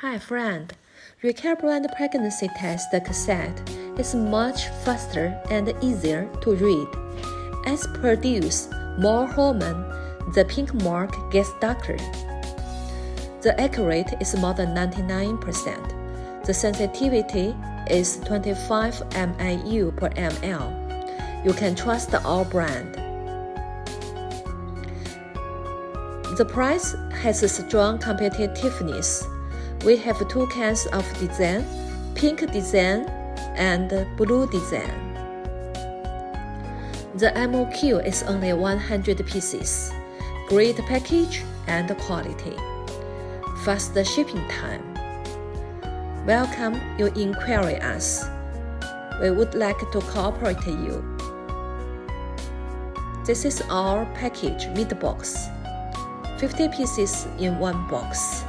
Hi friend, Recare brand pregnancy test cassette is much faster and easier to read. As produce more hormone, the pink mark gets darker. The accuracy is more than 99%. The sensitivity is 25 mAu per ml. You can trust our brand. The price has a strong competitiveness. We have two kinds of design, pink design and blue design. The MOQ is only 100 pieces. Great package and quality. Fast shipping time. Welcome you inquiry us. We would like to cooperate you. This is our package mid box. 50 pieces in one box.